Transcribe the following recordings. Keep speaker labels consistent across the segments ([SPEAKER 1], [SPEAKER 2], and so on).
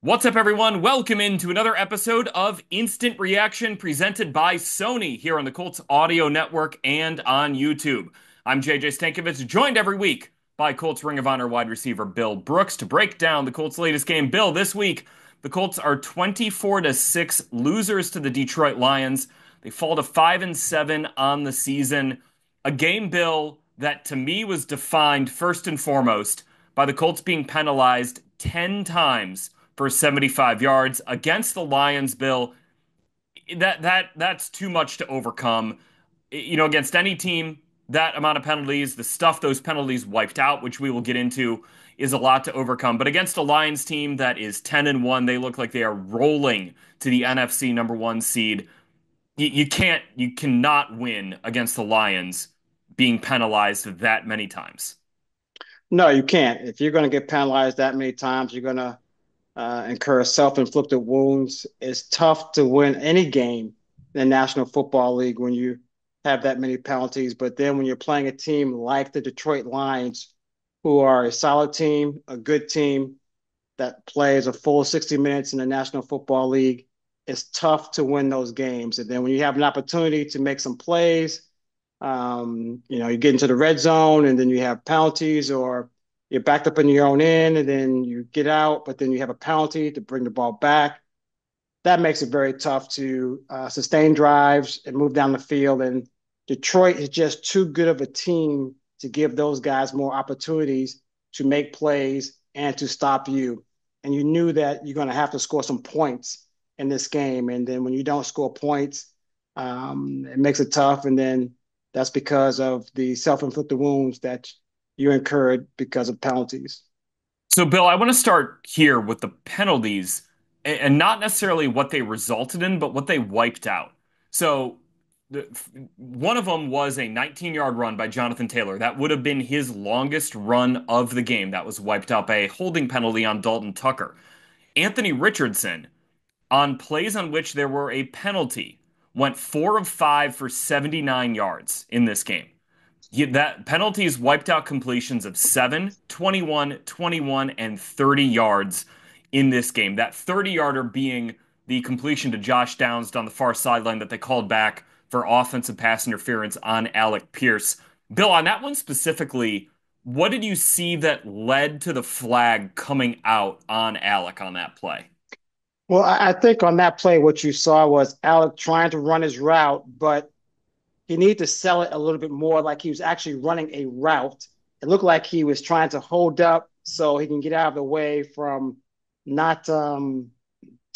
[SPEAKER 1] What's up, everyone? Welcome into another episode of Instant Reaction presented by Sony here on the Colts Audio Network and on YouTube. I'm JJ Stankevitz, joined every week by Colts Ring of Honor wide receiver Bill Brooks to break down the Colts' latest game. Bill, this week, the Colts are 24-6 losers to the Detroit Lions. They fall to 5-7 on the season. A game, Bill, that to me was defined first and foremost by the Colts being penalized 10 times for 75 yards against the Lions. Bill, that's too much to overcome. Against any team, that amount of penalties, the stuff those penalties wiped out, which we will get into, is a lot to overcome. But against a Lions team that is 10-1, they look like they are rolling to the NFC number one seed. You cannot win against the Lions being penalized that many times.
[SPEAKER 2] No, you can't. If you're going to get penalized that many times, you're going to incur self-inflicted wounds. It's tough to win any game in the National Football League when you have that many penalties. But then when you're playing a team like the Detroit Lions, who are a solid team, a good team that plays a full 60 minutes in the National Football League, it's tough to win those games. And then when you have an opportunity to make some plays, you get into the red zone and then you have penalties, or you're backed up in your own end and then you get out, but then you have a penalty to bring the ball back. That makes it very tough to sustain drives and move down the field. And Detroit is just too good of a team to give those guys more opportunities to make plays and to stop you. And you knew that you're going to have to score some points in this game. And then when you don't score points, it makes it tough. And then that's because of the self-inflicted wounds that you incurred because of penalties.
[SPEAKER 1] So, Bill, I want to start here with the penalties and not necessarily what they resulted in, but what they wiped out. So, the, one of them was a 19-yard run by Jonathan Taylor. That would have been his longest run of the game. That was wiped out by a holding penalty on Dalton Tucker. Anthony Richardson, on plays on which there were a penalty, went 4 of 5 for 79 yards in this game. That penalties wiped out completions of 7, 21, 21, and 30 yards in this game. That 30-yarder being the completion to Josh Downs down the far sideline that they called back for offensive pass interference on Alec Pierce. Bill, on that one specifically, what did you see that led to the flag coming out on Alec on that play?
[SPEAKER 2] Well, I think on that play, what you saw was Alec trying to run his route, but he needed to sell it a little bit more like he was actually running a route. It looked like he was trying to hold up so he can get out of the way from not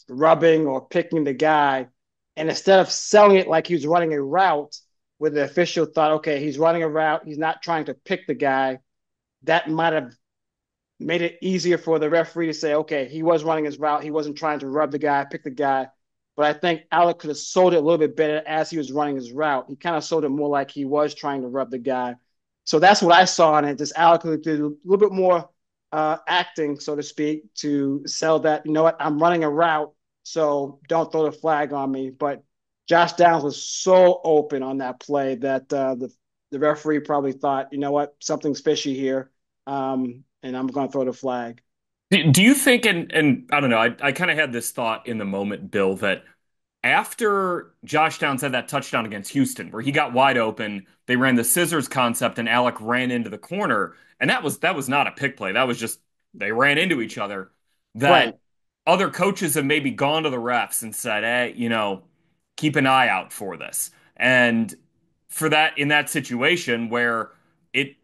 [SPEAKER 2] rubbing or picking the guy. And instead of selling it like he was running a route, where the official thought, okay, he's running a route, he's not trying to pick the guy, that might have made it easier for the referee to say, okay, he was running his route. He wasn't trying to rub the guy, pick the guy. But I think Alec could have sold it a little bit better as he was running his route. He kind of sold it more like he was trying to rub the guy. So that's what I saw in it. Just Alec did a little bit more acting, so to speak, to sell that, you know what, I'm running a route, so don't throw the flag on me. But Josh Downs was so open on that play that the referee probably thought, you know what, something's fishy here. And I'm going to throw the flag.
[SPEAKER 1] Do you think, and I don't know, I kind of had this thought in the moment, Bill, that after Josh Downs had that touchdown against Houston, where he got wide open, they ran the scissors concept, and Alec ran into the corner, and that was not a pick play. That was just they ran into each other. That
[SPEAKER 2] Right.
[SPEAKER 1] other coaches have maybe gone to the refs and said, "Hey, keep an eye out for this." And for that, in that situation where it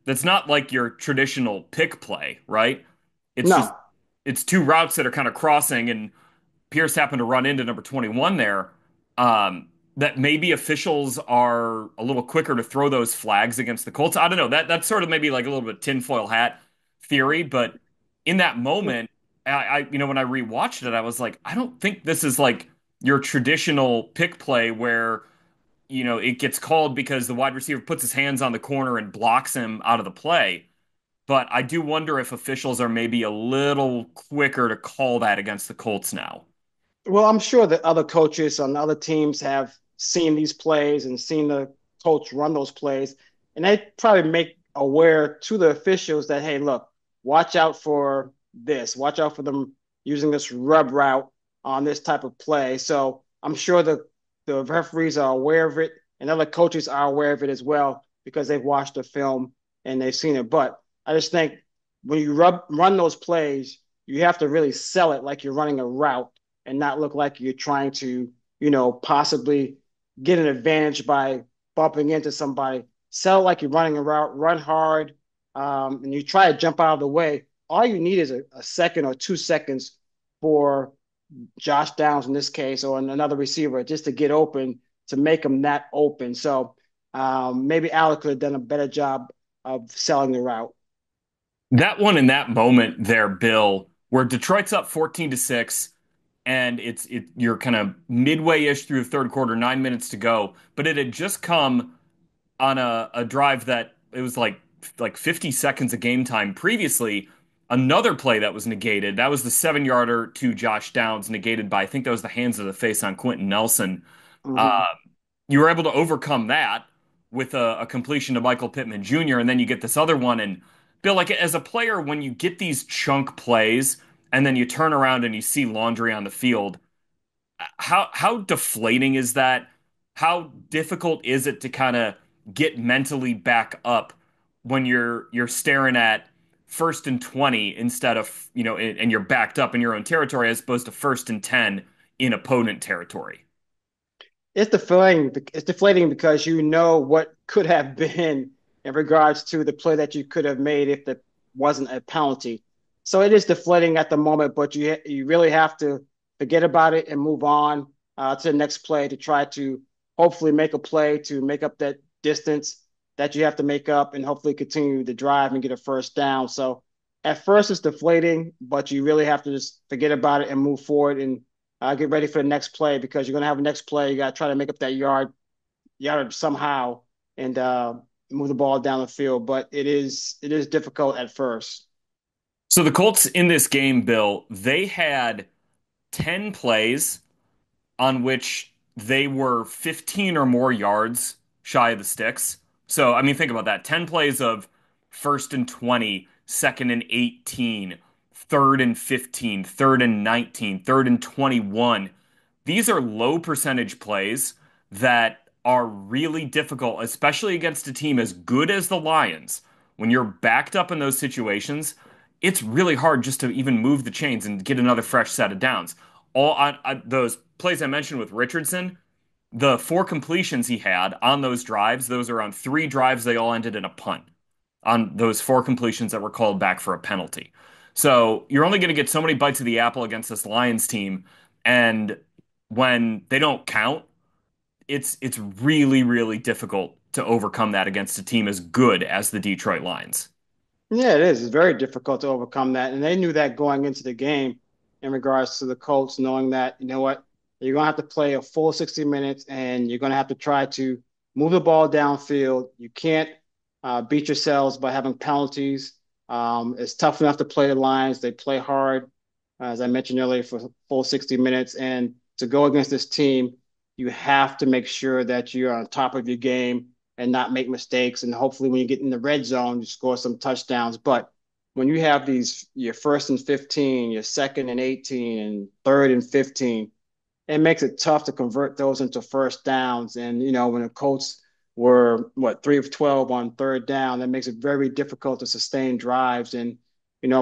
[SPEAKER 1] that's not like your traditional pick play, right? It's just
[SPEAKER 2] No.
[SPEAKER 1] it's two routes that are kind of crossing, and Pierce happened to run into number 21 there. That maybe officials are a little quicker to throw those flags against the Colts. I don't know. That's sort of maybe like a little bit tinfoil hat theory, but in that moment, when I rewatched it, I was like, I don't think this is like your traditional pick play where it gets called because the wide receiver puts his hands on the corner and blocks him out of the play. But I do wonder if officials are maybe a little quicker to call that against the Colts now.
[SPEAKER 2] Well, I'm sure that other coaches on other teams have seen these plays and seen the coach run those plays. And they probably make aware to the officials that, hey, look, watch out for this. Watch out for them using this rub route on this type of play. So I'm sure the referees are aware of it, and other coaches are aware of it as well because they've watched the film and they've seen it. But I just think when you run those plays, you have to really sell it like you're running a route and not look like you're trying to, possibly get an advantage by bumping into somebody. Sell like you're running a route, run hard, and you try to jump out of the way. All you need is a second or 2 seconds for Josh Downs in this case or another receiver just to get open to make them that open. So maybe Alec could have done a better job of selling the route.
[SPEAKER 1] That one in that moment there, Bill, where Detroit's up 14-6, and you're kind of midway-ish through the third quarter, 9 minutes to go, but it had just come on a drive that it was like 50 seconds of game time previously. Another play that was negated. That was the 7 yarder to Josh Downs, negated by, I think that was the hands of the face on Quentin Nelson.
[SPEAKER 2] Mm-hmm.
[SPEAKER 1] Uh, you were able to overcome that with a completion to Michael Pittman Jr., and then you get this other one. And Bill, like as a player, when you get these chunk plays and then you turn around and you see laundry on the field, how deflating is that? How difficult is it to kind of get mentally back up when you're staring at 1st and 20 instead of, and you're backed up in your own territory as opposed to 1st and 10 in opponent territory?
[SPEAKER 2] It's deflating because you know what could have been in regards to the play that you could have made if it wasn't a penalty. So it is deflating at the moment, but you really have to forget about it and move on to the next play to try to hopefully make a play to make up that distance that you have to make up and hopefully continue to drive and get a first down. So at first it's deflating, but you really have to just forget about it and move forward and get ready for the next play because you're going to have a next play. You got to try to make up that yard somehow and move the ball down the field. But it is difficult at first.
[SPEAKER 1] So the Colts in this game, Bill, they had 10 plays on which they were 15 or more yards shy of the sticks. So, I mean, think about that. 10 plays of 1st and 20, 2nd and 18, 3rd and 15, 3rd and 19, 3rd and 21. These are low percentage plays that are really difficult, especially against a team as good as the Lions. When you're backed up in those situations, it's really hard just to even move the chains and get another fresh set of downs. All on those plays I mentioned with Richardson, the four completions he had on those drives, those are on three drives, they all ended in a punt on those four completions that were called back for a penalty. So you're only going to get so many bites of the apple against this Lions team, and when they don't count, it's really, really difficult to overcome that against a team as good as the Detroit Lions.
[SPEAKER 2] Yeah, it is. It's very difficult to overcome that. And they knew that going into the game in regards to the Colts, knowing that, you know what, you're going to have to play a full 60 minutes and you're going to have to try to move the ball downfield. You can't beat yourselves by having penalties. It's tough enough to play the Lions. They play hard, as I mentioned earlier, for full 60 minutes. And to go against this team, you have to make sure that you're on top of your game and not make mistakes. And hopefully, when you get in the red zone, you score some touchdowns. But when you have these, your 1st and 15, your 2nd and 18, and 3rd and 15, it makes it tough to convert those into first downs. And, when the Colts were, 3 of 12 on third down, that makes it very difficult to sustain drives. And,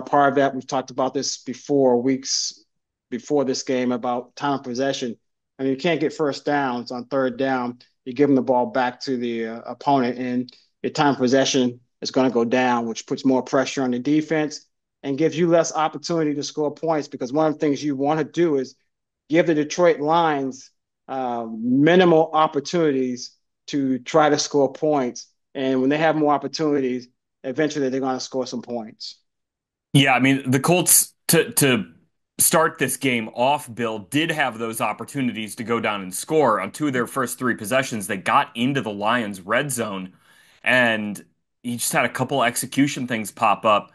[SPEAKER 2] part of that, we've talked about this before, weeks before this game, about time of possession. I mean, you can't get first downs on third down. You give them the ball back to the opponent, and your time of possession is going to go down, which puts more pressure on the defense and gives you less opportunity to score points because one of the things you want to do is give the Detroit Lions minimal opportunities to try to score points. And when they have more opportunities, eventually they're going to score some points.
[SPEAKER 1] Yeah, I mean, the Colts to start this game off, Bill, did have those opportunities to go down and score on two of their first three possessions. They got into the Lions' red zone, and he just had a couple execution things pop up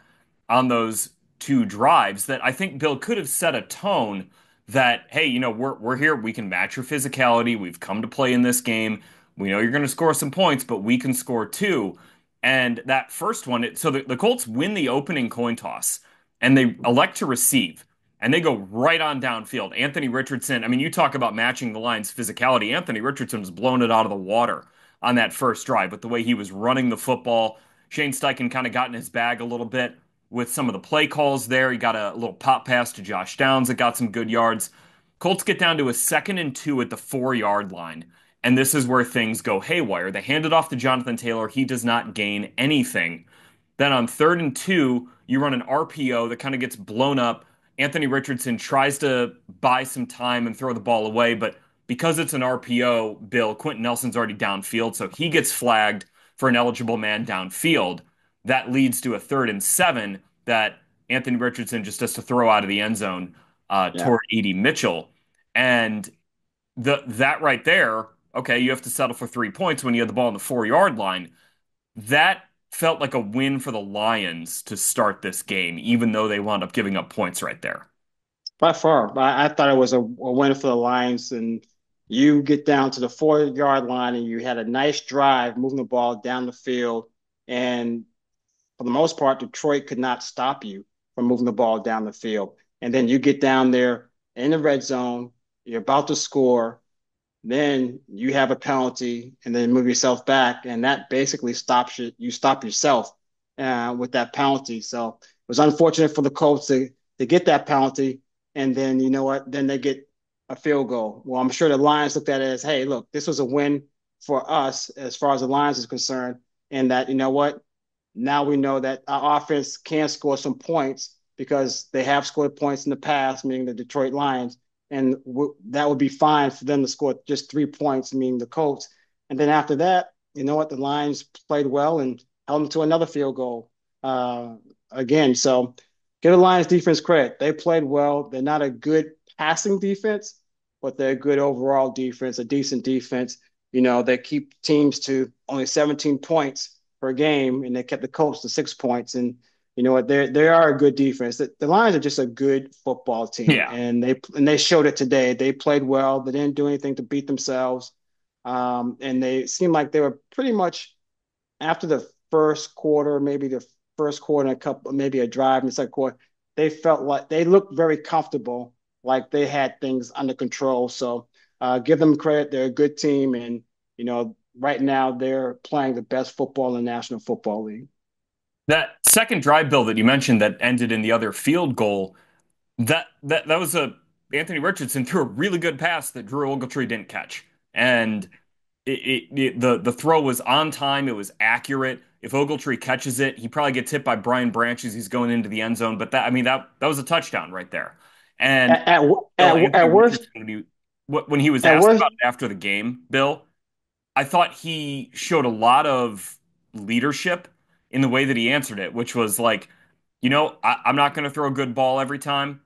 [SPEAKER 1] on those two drives that I think Bill could have set a tone that, hey, we're here, we can match your physicality, we've come to play in this game. We know you're going to score some points, but we can score too. And that first one, so the Colts win the opening coin toss and they elect to receive. and they go right on downfield. Anthony Richardson, I mean, you talk about matching the Lions' physicality. Anthony Richardson was blown it out of the water on that first drive, but the way he was running the football, Shane Steichen kind of got in his bag a little bit with some of the play calls there. He got a little pop pass to Josh Downs that got some good yards. Colts get down to a 2nd and 2 at the 4-yard line. And this is where things go haywire. They hand it off to Jonathan Taylor. He does not gain anything. Then on 3rd and 2, you run an RPO that kind of gets blown up. Anthony Richardson tries to buy some time and throw the ball away, but because it's an RPO, Bill, Quentin Nelson's already downfield, so he gets flagged for an eligible man downfield. That leads to a 3rd and 7 that Anthony Richardson just has to throw out of the end zone
[SPEAKER 2] Yeah.
[SPEAKER 1] toward Edie Mitchell. And that right there, okay, you have to settle for 3 points when you had the ball on the 4-yard line. That felt like a win for the Lions to start this game, even though they wound up giving up points right there.
[SPEAKER 2] By far. I thought it was a win for the Lions. And you get down to the 4-yard line and you had a nice drive moving the ball down the field. And for the most part, Detroit could not stop you from moving the ball down the field. And then you get down there in the red zone, you're about to score, then you have a penalty, and then move yourself back, and that basically stops you. You stop yourself with that penalty. So it was unfortunate for the Colts to get that penalty, and then you know what? Then they get a field goal. Well, I'm sure the Lions looked at it as, hey, look, this was a win for us as far as the Lions is concerned, and that you know what? Now we know that our offense can score some points because they have scored points in the past, meaning the Detroit Lions, and that would be fine for them to score just 3 points, meaning the Colts. And then after that, you know what? The Lions played well and held them to another field goal again. So give the Lions defense credit. They played well. They're not a good passing defense, but they're a good overall defense, a decent defense. You know, they keep teams to only 17 points per game, and they kept the Colts to 6 points. And you know what? They are a good defense. The Lions are just a good football team,
[SPEAKER 1] Yeah.
[SPEAKER 2] and they showed it today. They played well. They didn't do anything to beat themselves, and they seemed like they were pretty much after the first quarter, maybe the first quarter and a couple, maybe a drive in the second quarter. They felt like they looked very comfortable, like they had things under control. So give them credit. They're a good team, and you know right now they're playing the best football in the National Football League.
[SPEAKER 1] That second drive, Bill, that you mentioned that ended in the other field goal, that was a Anthony Richardson threw a really good pass that Drew Ogletree didn't catch. And the throw was on time, it was accurate. If Ogletree catches it, he probably gets hit by Brian Branch as he's going into the end zone. But that I mean that was a touchdown right there. And
[SPEAKER 2] At at
[SPEAKER 1] Bill, Anthony
[SPEAKER 2] at worst,
[SPEAKER 1] Richardson, when he was
[SPEAKER 2] at
[SPEAKER 1] asked
[SPEAKER 2] worst,
[SPEAKER 1] about it after the game, Bill, I thought he showed a lot of leadership in the way that he answered it, which was like, I'm not going to throw a good ball every time.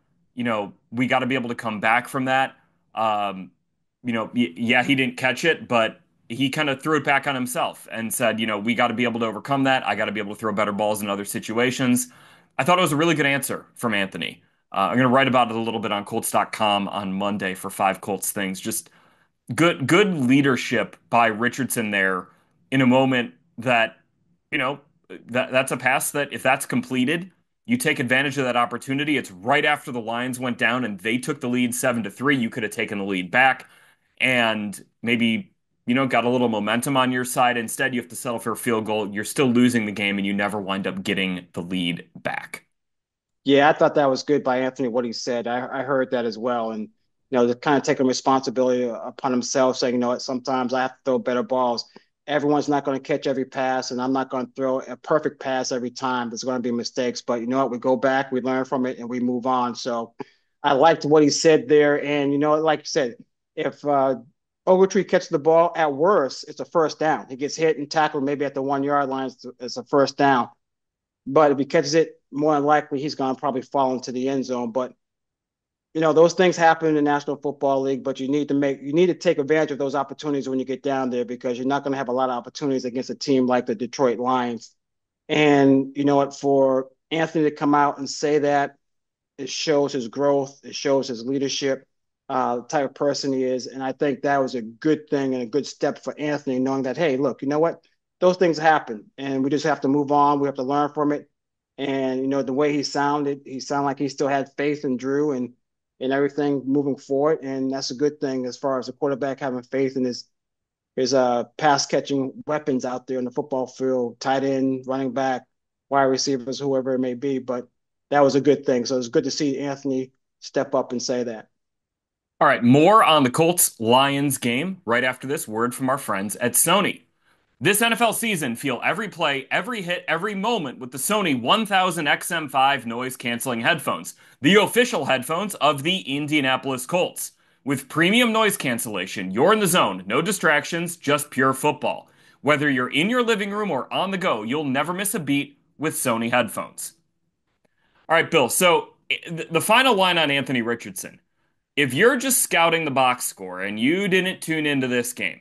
[SPEAKER 1] We got to be able to come back from that. Um, yeah, he didn't catch it, but he kind of threw it back on himself and said, we got to be able to overcome that. I got to be able to throw better balls in other situations. I thought it was a really good answer from Anthony. I'm going to write about it a little bit on Colts.com on Monday for 5 Colts things. Just good leadership by Richardson there in a moment that you know that's a pass that if that's completed, you take advantage of that opportunity. It's right after the Lions went down and they took the lead 7-3. You could have taken the lead back and maybe got a little momentum on your side. Instead, you have to settle for a field goal. You're still losing the game and you never wind up getting the lead back.
[SPEAKER 2] yeah, I thought that was good by Anthony, what he said. I heard that as well. And, you know, to kind of taking responsibility upon himself, saying, you know what, sometimes I have to throw better balls. Everyone's not going to catch every pass, and I'm not going to throw a perfect pass every time. There's going to be mistakes. But you know what? We go back, we learn from it, and we move on. So I liked what he said there. And, you know, like you said, if Ogletree catches the ball, at worst, it's a first down. He gets hit and tackled maybe at the 1 yard line. It's a first down. But if he catches it, more than likely he's going to probably fall into the end zone. But you know those things happen in the National Football League. But you need to take advantage of those opportunities when you get down there because you're not going to have a lot of opportunities against a team like the Detroit Lions. And you know what? For Anthony to come out and say that, it shows his growth. It shows his leadership, the type of person he is. And I think that was a good thing and a good step for Anthony, knowing that, hey, look, you know what? Those things happen, and we just have to move on. We have to learn from it And the way he sounded like he still had faith in Drew and everything moving forward. And that's a good thing as far as the quarterback having faith in his pass catching weapons out there in the football field, tight end, running back, wide receivers, whoever it may be. But that was a good thing. So it's good to see Anthony step up and say that.
[SPEAKER 1] All right, more on the Colts Lions game right after this word from our friends at Sony. This NFL season, feel every play, every hit, every moment with the Sony 1000 XM5 noise canceling headphones, the official headphones of the Indianapolis Colts. With premium noise cancellation, you're in the zone, no distractions, just pure football. Whether you're in your living room or on the go, you'll never miss a beat with Sony headphones. All right, Bill. So the final line on Anthony Richardson. If you're just scouting the box score and you didn't tune into this game,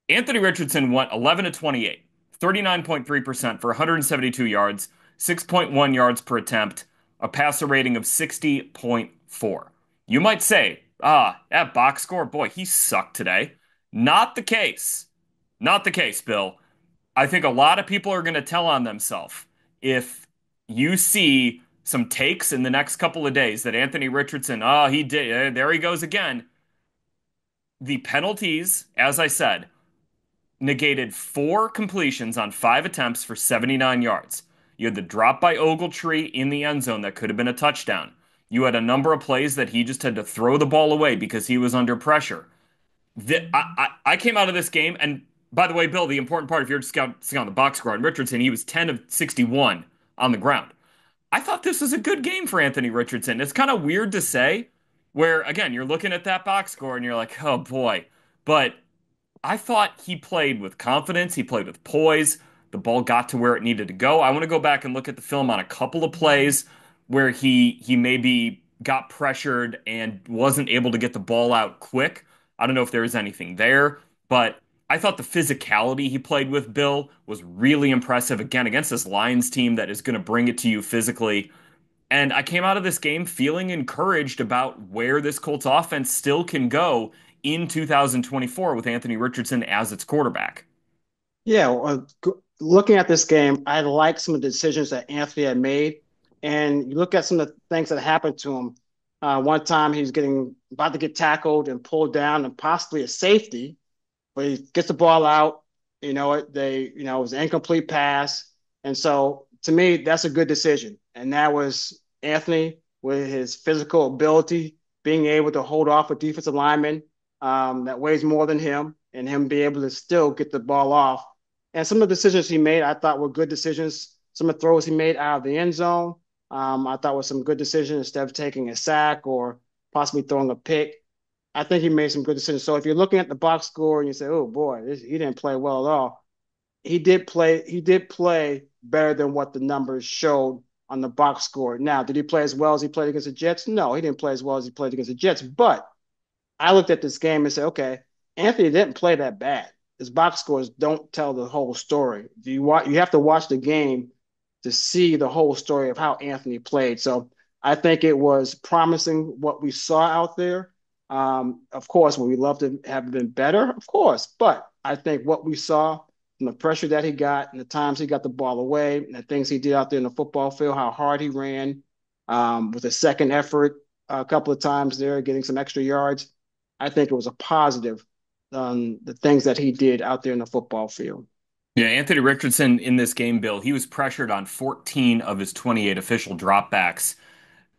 [SPEAKER 1] Anthony Richardson went 11 to 28, 39.3% for 172 yards, 6.1 yards per attempt, a passer rating of 60.4. You might say, that box score, boy, he sucked today. Not the case. Not the case, Bill. I think a lot of people are going to tell on themselves if you see some takes in the next couple of days that Anthony Richardson, he did, there he goes again. The penalties, as I said, negated four completions on five attempts for 79 yards. You had the drop by Ogletree in the end zone that could have been a touchdown. You had a number of plays that he just had to throw the ball away because he was under pressure. I came out of this game, and by the way, Bill, the important part, if you're just scouting on the box score on Richardson, he was 10 of 61 on the ground. I thought this was a good game for Anthony Richardson. It's kind of weird to say, where, again, you're looking at that box score and you're like, oh boy. But I thought he played with confidence. He played with poise. The ball got to where it needed to go. I want to go back and look at the film on a couple of plays where he maybe got pressured and wasn't able to get the ball out quick. I don't know if there was anything there, but I thought the physicality he played with, Bill, was really impressive again against this Lions team that is going to bring it to you physically. And I came out of this game feeling encouraged about where this Colts offense still can go in 2024 with Anthony Richardson as its quarterback.
[SPEAKER 2] Yeah, looking at this game, I like some of the decisions that Anthony had made, and you look at some of the things that happened to him. One time he was getting about to get tackled and pulled down, and possibly a safety, but he gets the ball out. It was an incomplete pass, and so to me, that's a good decision. And that was Anthony with his physical ability, being able to hold off a defensive lineman that weighs more than him, and him be able to still get the ball off. And some of the decisions he made, I thought were good decisions. Some of the throws he made out of the end zone, I thought was some good decisions instead of taking a sack or possibly throwing a pick. I think he made some good decisions. So if you're looking at the box score and you say, "Oh boy, he didn't play well at all," he did play. He did play better than what the numbers showed on the box score. Now, did he play as well as he played against the Jets? No, he didn't play as well as he played against the Jets. But I looked at this game and said, okay, Anthony didn't play that bad. His box scores don't tell the whole story. You have to watch the game to see the whole story of how Anthony played. So I think it was promising what we saw out there. Of course, would we love to have been better? Of course. But I think what we saw and the pressure that he got and the times he got the ball away and the things he did out there in the football field, how hard he ran with a second effort a couple of times there, getting some extra yards. I think it was a positive the things that he did out there in the football field.
[SPEAKER 1] Yeah, Anthony Richardson in this game, Bill, he was pressured on 14 of his 28 official dropbacks.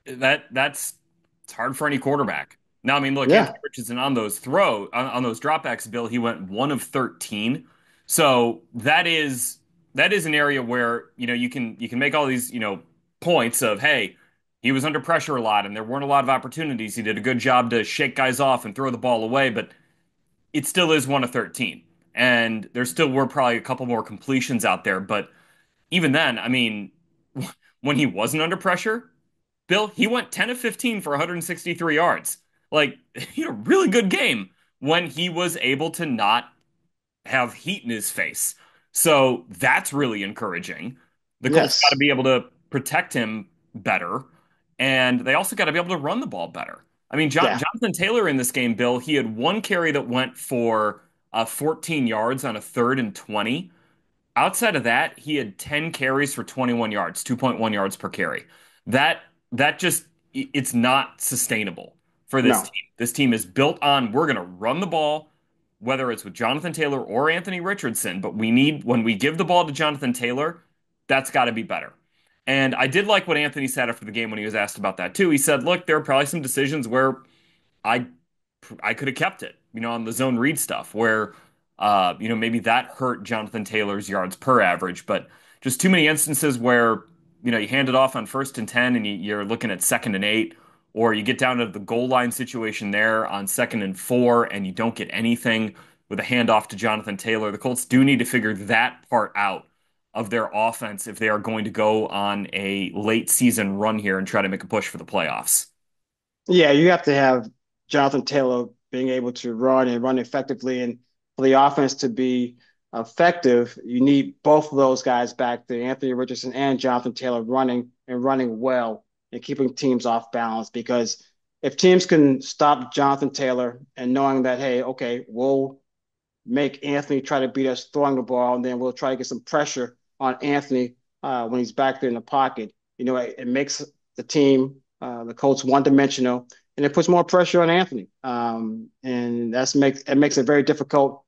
[SPEAKER 1] That's it's hard for any quarterback. Now, I mean, look,
[SPEAKER 2] Yeah.
[SPEAKER 1] Anthony Richardson on those dropbacks, Bill, he went 1 of 13. So that is an area where, you can make all these, points of, hey, he was under pressure a lot and there weren't a lot of opportunities. He did a good job to shake guys off and throw the ball away, but it still is 1 of 13. And there still were probably a couple more completions out there, but even then, I mean, when he wasn't under pressure, Bill, he went 10 of 15 for 163 yards. Like, he had a really good game when he was able to not have heat in his face. So that's really encouraging. The Colts got to
[SPEAKER 2] Yes.
[SPEAKER 1] be able to protect him better, and they also got to be able to run the ball better. I mean,
[SPEAKER 2] Yeah.
[SPEAKER 1] Jonathan Taylor in this game, Bill, he had one carry that went for 14 yards on a 3rd and 20. outside of that, he had 10 carries for 21 yards, 2.1 yards per carry. That that just it's not sustainable for this
[SPEAKER 2] No.
[SPEAKER 1] team. This team is built on we're going to run the ball, whether it's with Jonathan Taylor or Anthony Richardson, but we need when we give the ball to Jonathan Taylor, that's got to be better. And I did like what Anthony said after the game when he was asked about that too. He said, "Look, there are probably some decisions where I I could have kept it, on the zone read stuff where, maybe that hurt Jonathan Taylor's yards per average, but just too many instances where, you hand it off on 1st and 10 and you're looking at 2nd and 8, or you get down to the goal line situation there on 2nd and 4 and you don't get anything with a handoff to Jonathan Taylor. The Colts do need to figure that part out of their offense if they are going to go on a late season run here and try to make a push for the playoffs.
[SPEAKER 2] Yeah, you have to have Jonathan Taylor being able to run and run effectively. And for the offense to be effective, you need both of those guys back there, Anthony Richardson and Jonathan Taylor, running and running well and keeping teams off balance. Because if teams can stop Jonathan Taylor and knowing that, hey, okay, we'll make Anthony try to beat us throwing the ball, and then we'll try to get some pressure on Anthony when he's back there in the pocket. It makes the team, the Colts, one-dimensional, and it puts more pressure on Anthony. And it makes it very difficult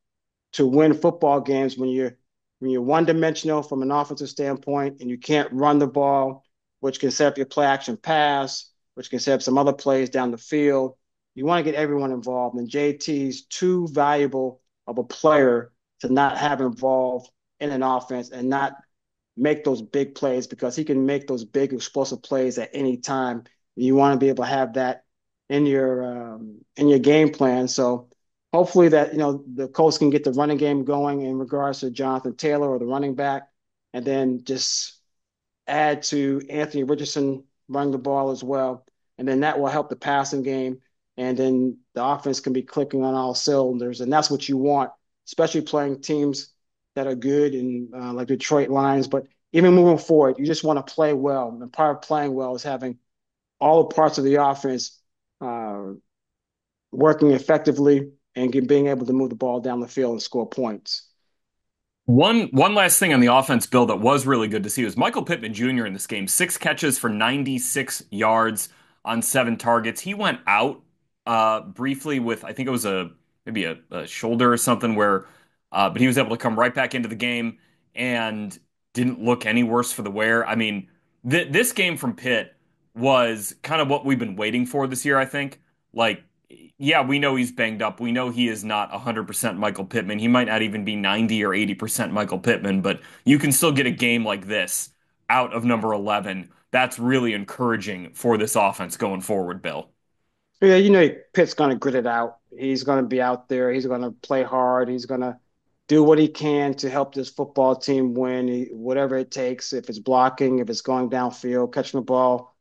[SPEAKER 2] to win football games when you're one-dimensional from an offensive standpoint, and you can't run the ball, which can set up your play-action pass, which can set up some other plays down the field. You want to get everyone involved, and JT's too valuable of a player to not have involved in an offense and not make those big plays, because he can make those big explosive plays at any time. You want to be able to have that in your game plan. So hopefully that the Colts can get the running game going in regards to Jonathan Taylor or the running back, and then just add to Anthony Richardson running the ball as well, and then that will help the passing game, and then the offense can be clicking on all cylinders, and that's what you want, especially playing teams that are good and like Detroit Lions. But even moving forward, you just want to play well, and part of playing well is having all the parts of the offense uh, working effectively and being able to move the ball down the field and score points.
[SPEAKER 1] One last thing on the offense, Bill, that was really good to see was Michael Pittman Jr. in this game. 6 catches for 96 yards on 7 targets. He went out briefly with, I think it was maybe a shoulder or something but he was able to come right back into the game and didn't look any worse for the wear. I mean, this game from Pitt was kind of what we've been waiting for this year, I think. Like, yeah, we know he's banged up. We know he is not 100% Michael Pittman. He might not even be 90 or 80% Michael Pittman, but you can still get a game like this out of number 11. That's really encouraging for this offense going forward, Bill.
[SPEAKER 2] Yeah, Pitt's going to grit it out. He's going to be out there. He's going to play hard. He's going to do what he can to help this football team win, whatever it takes. If it's blocking, if it's going downfield, catching the ball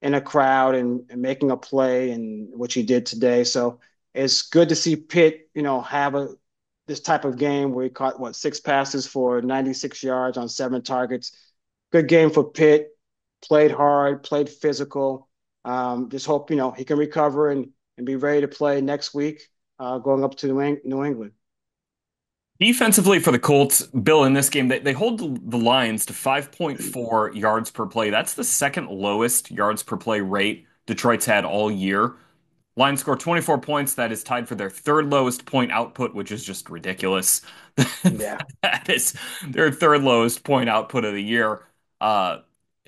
[SPEAKER 2] in a crowd and making a play, and which he did today. So it's good to see Pitt, have this type of game where he caught 6 passes for 96 yards on 7 targets. Good game for Pitt. Played hard, played physical. Just hope he can recover and be ready to play next week, going up to New England.
[SPEAKER 1] Defensively for the Colts, Bill, in this game, they hold the Lions to 5.4 yards per play. That's the second lowest yards per play rate Detroit's had all year. Lions score 24 points. That is tied for their third lowest point output, which is just ridiculous.
[SPEAKER 2] Yeah.
[SPEAKER 1] That is their third lowest point output of the year. Uh,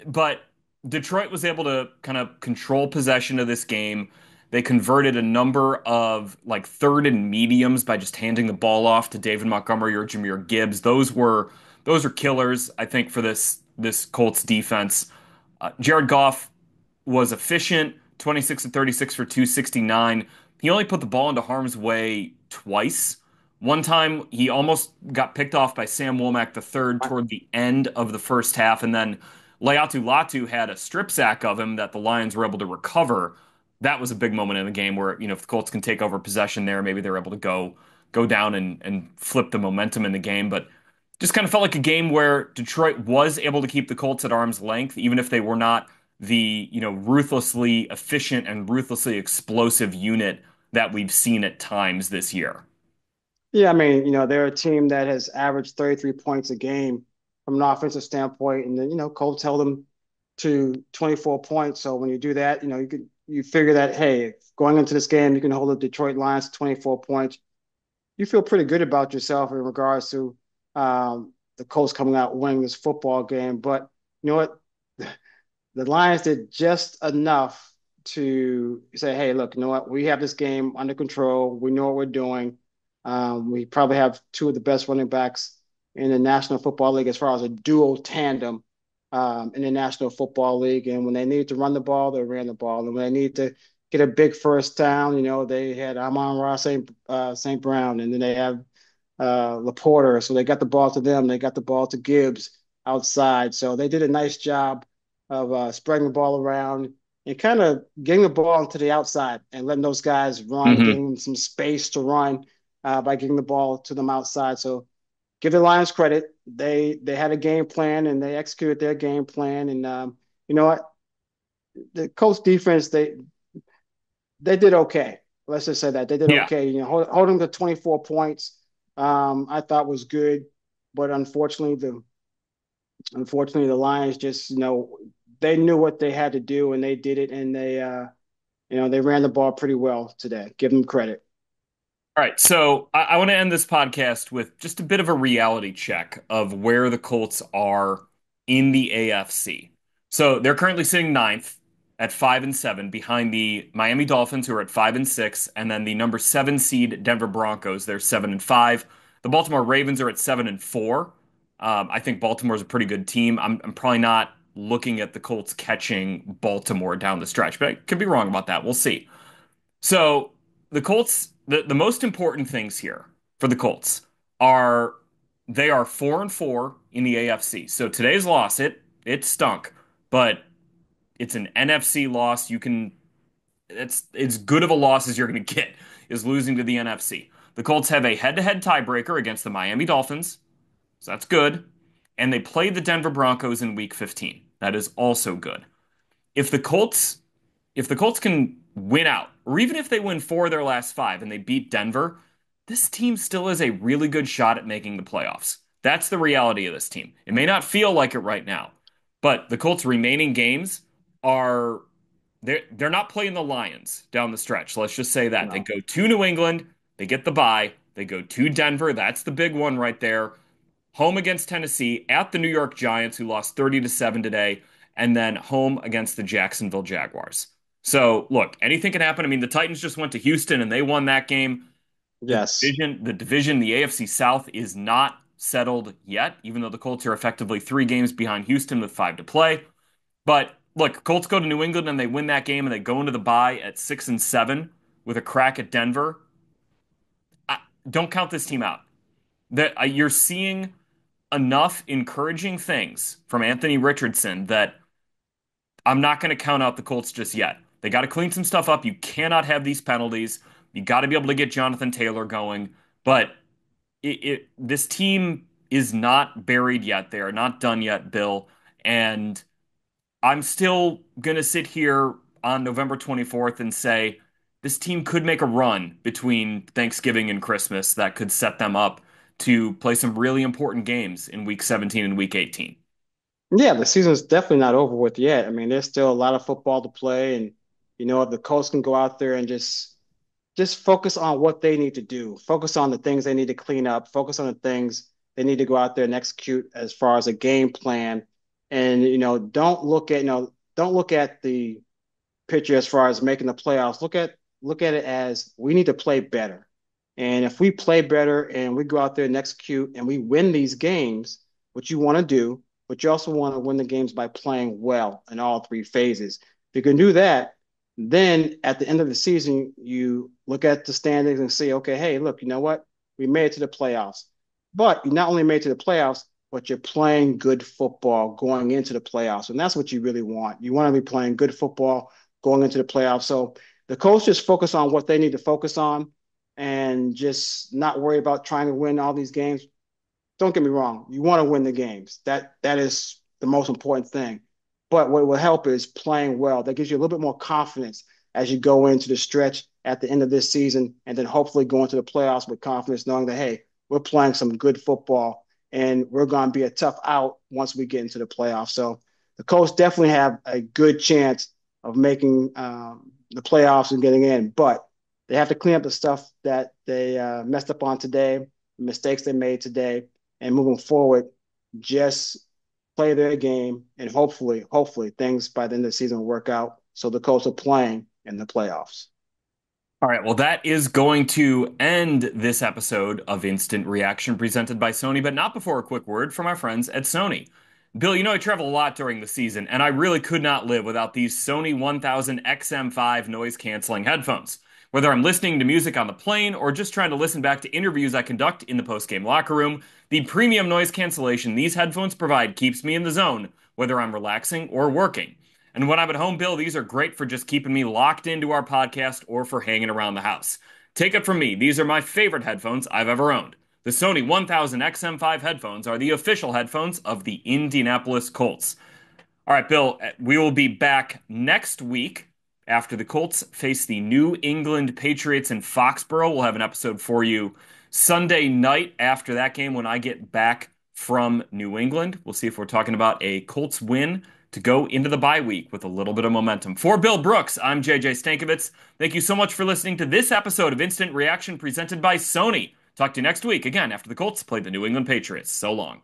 [SPEAKER 1] but Detroit was able to kind of control possession of this game. They converted a number of like third and mediums by just handing the ball off to David Montgomery or Jahmyr Gibbs. Those are killers, I think, for this Colts defense. Jared Goff was efficient, 26 and 36 for 269. He only put the ball into harm's way twice. One time he almost got picked off by Sam Womack the third toward the end of the first half, and then Laiatu Latu had a strip sack of him that the Lions were able to recover. That was a big moment in the game where, if the Colts can take over possession there, maybe they're able to go down and flip the momentum in the game. But just kind of felt like a game where Detroit was able to keep the Colts at arm's length, even if they were not the, ruthlessly efficient and ruthlessly explosive unit that we've seen at times this year.
[SPEAKER 2] Yeah, I mean, they're a team that has averaged 33 points a game from an offensive standpoint. And then, Colts held them to 24 points. So when you do that, you figure that, hey, going into this game, you can hold the Detroit Lions to 24 points. You feel pretty good about yourself in regards to the Colts coming out winning this football game. But you know what? The Lions did just enough to say, hey, look, you know what? We have this game under control. We know what we're doing. We probably have two of the best running backs in the National Football League as far as a dual tandem in the National Football League. And when they needed to run the ball, they ran the ball. And when they needed to get a big first down, they had Amon-Ra St. Brown, and then they have Laporta. So they got the ball to them. They got the ball to Gibbs outside. So they did a nice job of spreading the ball around and kind of getting the ball into the outside and letting those guys run and
[SPEAKER 1] Hmm.
[SPEAKER 2] giving them some space to run by getting the ball to them outside. So give the Lions credit. They had a game plan and they executed their game plan. And you know what? The Colts defense, they did okay. Let's just say that they did
[SPEAKER 1] Yeah.
[SPEAKER 2] okay. Holding to 24 points, I thought was good, but unfortunately the Lions just they knew what they had to do and they did it, and they ran the ball pretty well today. Give them credit.
[SPEAKER 1] All right, so I want to end this podcast with just a bit of a reality check of where the Colts are in the AFC. So they're currently sitting ninth at 5-7 behind the Miami Dolphins, who are at 5-6, and then the number 7 seed Denver Broncos. They're 7-5. The Baltimore Ravens are at 7-4. I think Baltimore's a pretty good team. I'm probably not looking at the Colts catching Baltimore down the stretch, but I could be wrong about that. We'll see. So the Colts, the most important things here for the Colts are they are 4-4 in the AFC. So today's loss, it stunk, but it's an NFC loss. It's as good of a loss as you're going to get is losing to the NFC. The Colts have a head-to-head tiebreaker against the Miami Dolphins, so that's good. And they played the Denver Broncos in Week 15. That is also good. If the Colts if the Colts can win out, or even if they win four of their last five and they beat Denver, this team still has a really good shot at making the playoffs. That's the reality of this team. It may not feel like it right now, but the Colts' remaining games are they're not playing the Lions down the stretch. Let's just say that. They
[SPEAKER 2] No.
[SPEAKER 1] go to New England, they get the bye, they go to Denver, that's the big one right there. Home against Tennessee, at the New York Giants, who lost 30-7 today, and then home against the Jacksonville Jaguars. So, look, anything can happen. I mean, the Titans just went to Houston and they won that game.
[SPEAKER 2] Yes.
[SPEAKER 1] The AFC South is not settled yet, even though the Colts are effectively 3 games behind Houston with 5 to play. But look, Colts go to New England and they win that game and they go into the bye at 6-7 with a crack at Denver. I, don't count this team out. That you're seeing enough encouraging things from Anthony Richardson that I'm not going to count out the Colts just yet. They got to clean some stuff up. You cannot have these penalties. You got to be able to get Jonathan Taylor going. But this team is not buried yet. They are not done yet, Bill. And I'm still going to sit here on November 24th and say this team could make a run between Thanksgiving and Christmas that could set them up to play some really important games in week 17 and week 18.
[SPEAKER 2] Yeah, the season's definitely not over with yet. I mean, there's still a lot of football to play, and the Colts can go out there and just focus on what they need to do. Focus on the things they need to clean up. Focus on the things they need to go out there and execute as far as a game plan. And don't look at the picture as far as making the playoffs. Look at it as we need to play better. And if we play better and we go out there and execute and we win these games, what you want to do, but you also want to win the games by playing well in all three phases. If you can do that, then at the end of the season, you look at the standings and say, okay, hey, look, you know what? We made it to the playoffs. But you not only made it to the playoffs, but you're playing good football going into the playoffs. And that's what you really want. You want to be playing good football going into the playoffs. So the coach just focus on what they need to focus on and just not worry about trying to win all these games. Don't get me wrong. You want to win the games. That is the most important thing. But what will help is playing well. That gives you a little bit more confidence as you go into the stretch at the end of this season, and then hopefully go into the playoffs with confidence, knowing that, hey, we're playing some good football and we're going to be a tough out once we get into the playoffs. So the Colts definitely have a good chance of making the playoffs and getting in, but they have to clean up the stuff that they messed up on today, the mistakes they made today, and moving forward, just play their game, and hopefully things by the end of the season will work out. So the Colts are playing in the playoffs.
[SPEAKER 1] All right, well, that is going to end this episode of Instant Reaction presented by Sony, but not before a quick word from our friends at Sony. Bill, you know I travel a lot during the season, and I really could not live without these Sony 1000 XM5 noise-canceling headphones. Whether I'm listening to music on the plane or just trying to listen back to interviews I conduct in the post-game locker room, the premium noise cancellation these headphones provide keeps me in the zone, whether I'm relaxing or working. And when I'm at home, Bill, these are great for just keeping me locked into our podcast or for hanging around the house. Take it from me, these are my favorite headphones I've ever owned. The Sony 1000 XM5 headphones are the official headphones of the Indianapolis Colts. All right, Bill, we will be back next week after the Colts face the New England Patriots in Foxborough. We'll have an episode for you Sunday night after that game when I get back from New England. We'll see if we're talking about a Colts win to go into the bye week with a little bit of momentum. For Bill Brooks, I'm JJ Stankevitz. Thank you so much for listening to this episode of Instant Reaction presented by Sony. Talk to you next week again after the Colts play the New England Patriots. So long.